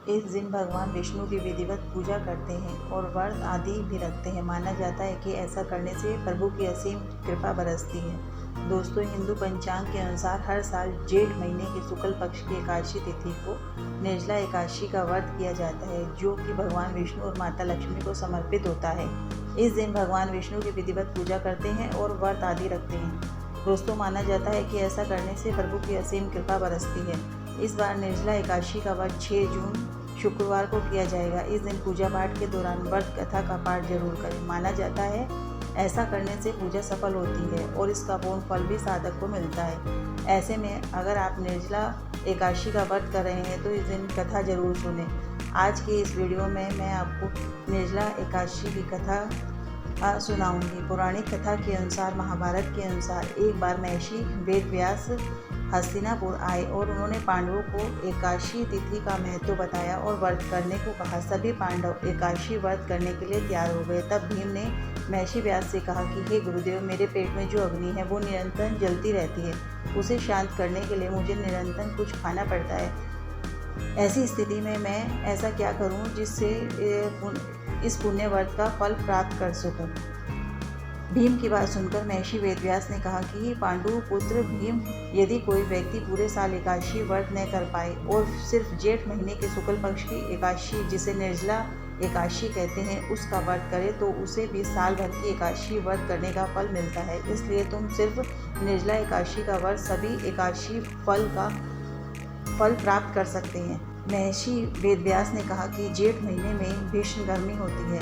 इस दिन भगवान विष्णु की विधिवत पूजा करते हैं और व्रत आदि भी रखते हैं। माना जाता है कि ऐसा करने से प्रभु की असीम कृपा बरसती है। दोस्तों, हिंदू पंचांग के अनुसार हर साल जेठ महीने की शुक्ल पक्ष की एकादशी तिथि को निर्जला एकादशी का व्रत किया जाता है, जो कि भगवान विष्णु और माता लक्ष्मी को समर्पित होता है। इस दिन भगवान विष्णु की विधिवत पूजा करते हैं और व्रत आदि रखते हैं। दोस्तों, माना जाता है कि ऐसा करने से प्रभु की असीम कृपा बरसती है। इस बार निर्जला एकादशी का व्रत 6 जून शुक्रवार को किया जाएगा। इस दिन पूजा पाठ के दौरान व्रत कथा का पाठ जरूर करें। माना जाता है ऐसा करने से पूजा सफल होती है और इसका पूर्ण फल भी साधक को मिलता है। ऐसे में अगर आप निर्जला एकादशी का व्रत कर रहे हैं तो इस दिन कथा जरूर सुनें। आज की इस वीडियो में मैं आपको निर्जला एकादशी की कथा सुनाऊंगी। पौराणिक कथा के अनुसार, महाभारत के अनुसार, एक बार महर्षि वेदव्यास हस्तिनापुर आए और उन्होंने पांडवों को एकादशी तिथि का महत्व बताया और व्रत करने को कहा। सभी पांडव एकादशी व्रत करने के लिए तैयार हो गए। तब भीम ने महर्षि व्यास से कहा कि हे गुरुदेव, मेरे पेट में जो अग्नि है वो निरंतर जलती रहती है। उसे शांत करने के लिए मुझे निरंतर कुछ खाना पड़ता है। ऐसी स्थिति में मैं ऐसा क्या करूं जिससे इस पुण्य व्रत का फल प्राप्त कर सकूं। भीम की बात सुनकर महर्षि वेदव्यास ने कहा कि पांडु पुत्र भीम, यदि कोई व्यक्ति पूरे साल एकादशी व्रत न कर पाए और सिर्फ जेठ महीने के शुक्ल पक्ष की एकादशी, जिसे निर्जला एकादशी कहते हैं, उसका व्रत करे तो उसे भी साल भर की एकादशी व्रत करने का फल मिलता है। इसलिए तुम सिर्फ निर्जला एकादशी का व्रत सभी एकादशी फल प्राप्त कर सकते हैं। महर्षि वेदव्यास ने कहा कि जेठ महीने में भीषण गर्मी होती है।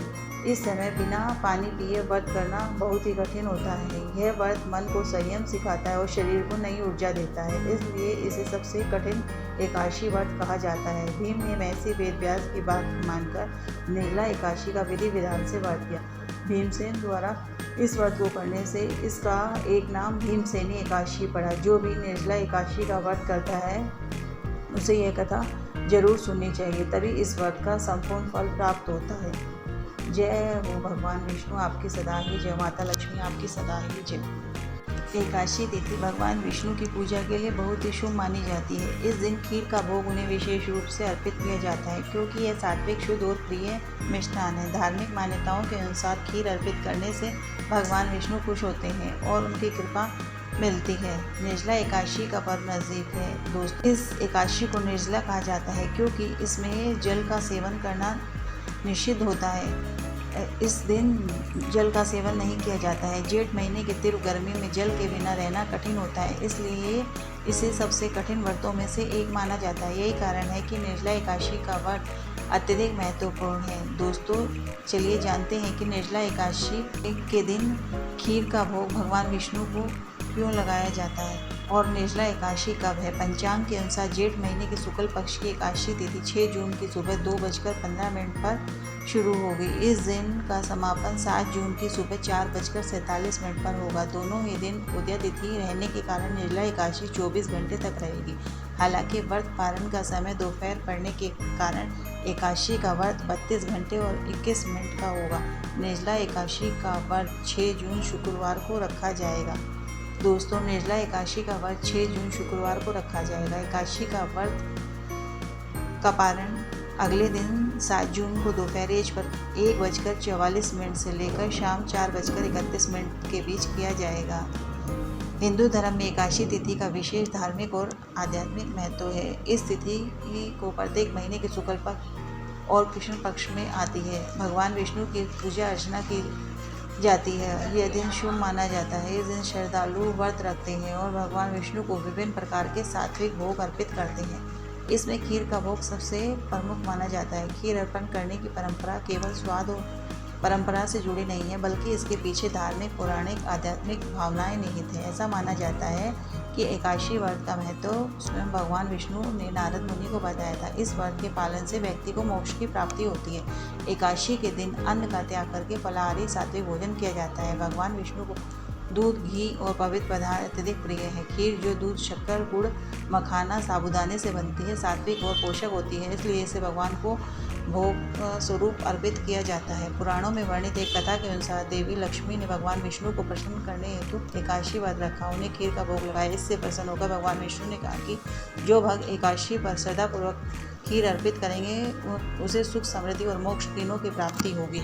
इस समय बिना पानी पिए व्रत करना बहुत ही कठिन होता है। यह व्रत मन को संयम सिखाता है और शरीर को नई ऊर्जा देता है, इसलिए इसे सबसे कठिन एकादशी व्रत कहा जाता है। भीम ने महर्षि वेदव्यास की बात मानकर निर्जला एकादशी का विधि विधान से व्रत किया। भीमसेन द्वारा इस व्रत को करने से इसका एक नाम भीमसेनी एकादशी पड़ा। जो भी निर्जला एकादशी का व्रत करता है उसे यह कथा जरूर सुननी चाहिए, तभी इस व्रत का संपूर्ण फल प्राप्त होता है। जय हो भगवान विष्णु आपकी सदा ही जय, माता लक्ष्मी आपकी सदा ही जय। एकादशी तिथि भगवान विष्णु की पूजा के लिए बहुत ही शुभ मानी जाती है। इस दिन खीर का भोग उन्हें विशेष रूप से अर्पित किया जाता है, क्योंकि यह सात्विक, शुद्ध और प्रिय मिष्ठान है। धार्मिक मान्यताओं के अनुसार खीर अर्पित करने से भगवान विष्णु खुश होते हैं और उनकी कृपा मिलती है। निर्जला एकादशी का पर्व नज़दीक है। दोस्तों, इस एकादशी को निर्जला कहा जाता है क्योंकि इसमें जल का सेवन करना निषिद्ध होता है। इस दिन जल का सेवन नहीं किया जाता है। जेठ महीने की तीव्र गर्मी में जल के बिना रहना कठिन होता है, इसलिए इसे सबसे कठिन व्रतों में से एक माना जाता है। यही कारण है कि निर्जला एकादशी का व्रत अत्यधिक महत्वपूर्ण है। दोस्तों, चलिए जानते हैं कि निर्जला एकादशी के दिन खीर का भोग भगवान विष्णु को क्यों लगाया जाता है और निर्जला एकादशी कब है। पंचांग के अनुसार जेठ महीने की शुक्ल पक्ष की एकादशी तिथि 6 जून की सुबह 2:15 पर शुरू होगी। इस दिन का समापन 7 जून की सुबह 4:47 पर होगा। दोनों ही दिन उदय तिथि रहने के कारण निर्जला एकादशी 24 घंटे तक रहेगी। हालांकि व्रत पारण का समय दोपहर पड़ने के कारण एकादशी का व्रत 32 घंटे और 21 मिनट का होगा। निर्जला एकादशी का व्रत 6 जून शुक्रवार को रखा जाएगा। दोस्तों, निर्जला एकादशी का व्रत 6 जून शुक्रवार को रखा जाएगा। एकादशी का व्रत का पारण अगले दिन 7 जून को दोपहर 1:44 से लेकर शाम 4:31 के बीच किया जाएगा। हिंदू धर्म में एकादशी तिथि का विशेष धार्मिक और आध्यात्मिक महत्व है। इस तिथि को प्रत्येक महीने के शुक्ल पक्ष और कृष्ण पक्ष में आती है। भगवान विष्णु की पूजा अर्चना की जाती है। यह दिन शुभ माना जाता है। इस दिन श्रद्धालु व्रत रखते हैं और भगवान विष्णु को विभिन्न प्रकार के सात्विक भोग अर्पित करते हैं। इसमें खीर का भोग सबसे प्रमुख माना जाता है। खीर अर्पण करने की परंपरा केवल स्वाद और परंपरा से जुड़ी नहीं है, बल्कि इसके पीछे धार्मिक, पौराणिक, आध्यात्मिक भावनाएं निहित हैं। ऐसा माना जाता है कि एकादशी व्रत का महत्व स्वयं भगवान विष्णु ने नारद मुनि को बताया था। इस व्रत के पालन से व्यक्ति को मोक्ष की प्राप्ति होती है। एकादशी के दिन अन्न का त्याग करके फलाहारी सात्विक भोजन किया जाता है। भगवान विष्णु को दूध, घी और पवित्र पदार्थ अत्यधिक प्रिय है। खीर जो दूध, शक्कर, गुड़, मखाना, साबूदाने से बनती है, सात्विक और पोषक होती है, इसलिए इसे भगवान को भोग स्वरूप अर्पित किया जाता है। पुराणों में वर्णित एक कथा के अनुसार देवी लक्ष्मी ने भगवान विष्णु को प्रसन्न करने हेतु एकादशी व्रत रखा, उन्हें खीर का भोग लगाया। इससे प्रसन्न होकर भगवान विष्णु ने कहा कि जो भक्त एकादशी पर श्रद्धापूर्वक खीर अर्पित करेंगे उसे सुख, समृद्धि और मोक्ष तीनों की प्राप्ति होगी।